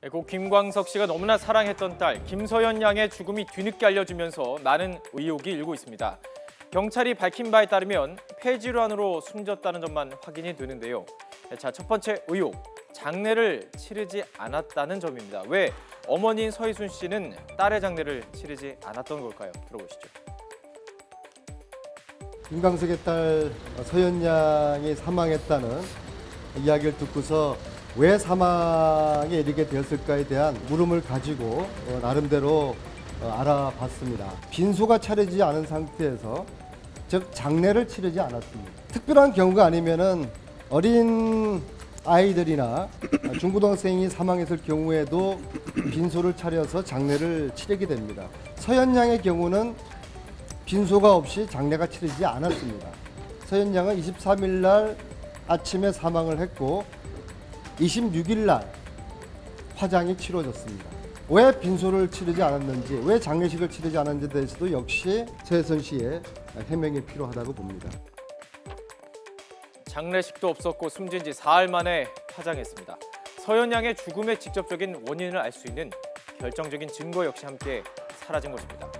고 김광석 씨가 너무나 사랑했던 딸 김서연 양의 죽음이 뒤늦게 알려지면서 많은 의혹이 일고 있습니다. 경찰이 밝힌 바에 따르면 폐질환으로 숨졌다는 점만 확인이 되는데요. 자, 첫 번째 의혹, 장례를 치르지 않았다는 점입니다. 왜 어머니인 서희순 씨는 딸의 장례를 치르지 않았던 걸까요? 들어보시죠. 김광석의 딸 서연 양이 사망했다는 이야기를 듣고서 왜 사망에 이르게 되었을까에 대한 물음을 가지고 나름대로 알아봤습니다. 빈소가 차려지지 않은 상태에서 즉 장례를 치르지 않았습니다. 특별한 경우가 아니면은 어린 아이들이나 중고등학생이 사망했을 경우에도 빈소를 차려서 장례를 치르게 됩니다. 서연 양의 경우는 빈소가 없이 장례가 치르지 않았습니다. 서연 양은 23일 날 아침에 사망을 했고 26일 날 화장이 치러졌습니다. 왜 빈소를 치르지 않았는지, 왜 장례식을 치르지 않았는지에 대해서도 역시 서혜선 씨의 해명이 필요하다고 봅니다. 장례식도 없었고 숨진 지 사흘 만에 화장했습니다. 서연 양의 죽음의 직접적인 원인을 알 수 있는 결정적인 증거 역시 함께 사라진 것입니다.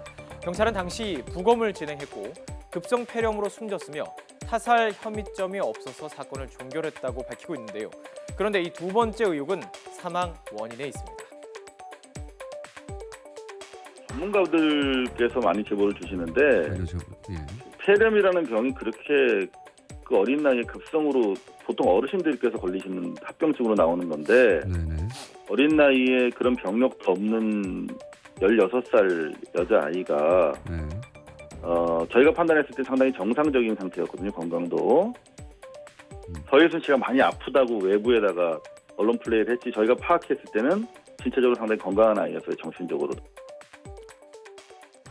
경찰은 당시 부검을 진행했고 급성 폐렴으로 숨졌으며 타살 혐의점이 없어서 사건을 종결했다고 밝히고 있는데요. 그런데 이 두 번째 의혹은 사망 원인에 있습니다. 전문가들께서 많이 제보를 주시는데 폐렴이라는 병이 그렇게 그 어린 나이에 급성으로 보통 어르신들께서 걸리시는 합병증으로 나오는 건데 어린 나이에 그런 병력도 없는 16살 여자아이가 저희가 판단했을 때 상당히 정상적인 상태였거든요. 건강도. 서혜순 씨가 많이 아프다고 외부에다가 언론 플레이를 했지 저희가 파악했을 때는 신체적으로 상당히 건강한 아이였어요. 정신적으로.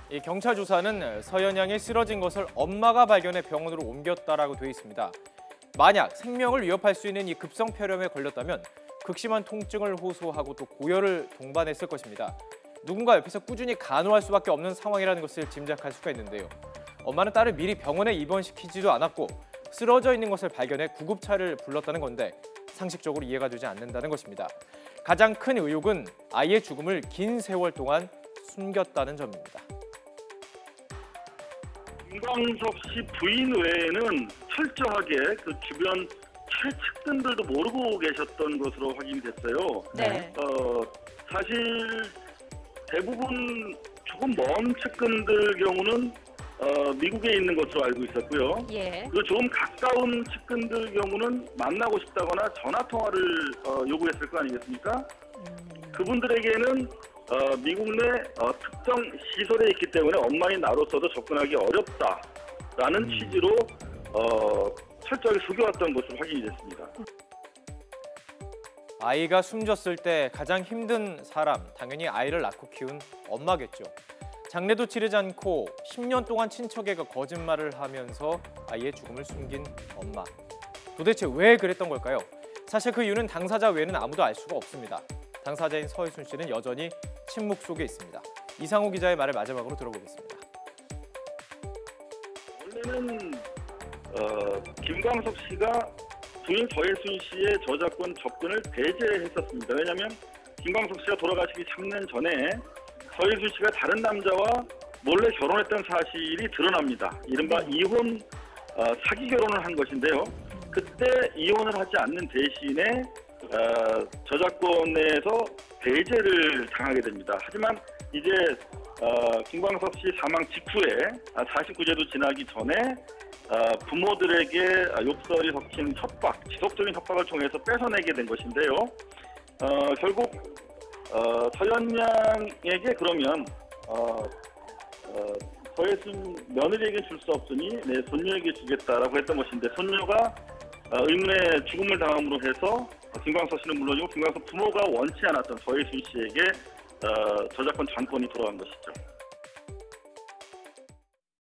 이 경찰 조사는 서연 양이 쓰러진 것을 엄마가 발견해 병원으로 옮겼다라고 돼 있습니다. 만약 생명을 위협할 수 있는 이 급성 폐렴에 걸렸다면 극심한 통증을 호소하고 또 고열을 동반했을 것입니다. 누군가 옆에서 꾸준히 간호할 수밖에 없는 상황이라는 것을 짐작할 수가 있는데요. 엄마는 딸을 미리 병원에 입원시키지도 않았고 쓰러져 있는 것을 발견해 구급차를 불렀다는 건데 상식적으로 이해가 되지 않는다는 것입니다. 가장 큰 의혹은 아이의 죽음을 긴 세월 동안 숨겼다는 점입니다. 김광석 씨 부인 외에는 철저하게 그 주변 최측근들도 모르고 계셨던 것으로 확인이 됐어요. 네. 사실 대부분 조금 먼 측근들 경우는 미국에 있는 것으로 알고 있었고요. 예. 그리고 좀 가까운 측근들 경우는 만나고 싶다거나 전화 통화를 요구했을 거 아니겠습니까? 그분들에게는 미국 내 특정 시설에 있기 때문에 엄마인 나로서도 접근하기 어렵다라는 취지로 철저하게 숨겨왔던 것으로 확인이 됐습니다. 아이가 숨졌을 때 가장 힘든 사람, 당연히 아이를 낳고 키운 엄마겠죠. 장례도 치르지 않고 10년 동안 친척에게 거짓말을 하면서 아이의 죽음을 숨긴 엄마. 도대체 왜 그랬던 걸까요? 사실 그 이유는 당사자 외에는 아무도 알 수가 없습니다. 당사자인 서희순 씨는 여전히 침묵 속에 있습니다. 이상호 기자의 말을 마지막으로 들어보겠습니다. 원래는 김광석 씨가 부인 서혜순 씨의 저작권 접근을 배제했었습니다. 왜냐하면 김광석 씨가 돌아가시기 3년 전에 서혜순 씨가 다른 남자와 몰래 결혼했던 사실이 드러납니다. 이른바 이혼 사기 결혼을 한 것인데요. 그때 이혼을 하지 않는 대신에 저작권에서 배제를 당하게 됩니다. 하지만 이제 김광석 씨 사망 직후에 49제도 지나기 전에 부모들에게 욕설이 섞인 협박, 지속적인 협박을 통해서 뺏어내게 된 것인데요. 결국 서연 양에게 그러면 서혜순 며느리에게 줄 수 없으니 내 손녀에게 주겠다라고 했던 것인데 손녀가 의문의 죽음을 당함으로 해서 김광석 씨는 물론이고 김광석 부모가 원치 않았던 서혜순 씨에게 저작권 전권이 돌아간 것이죠.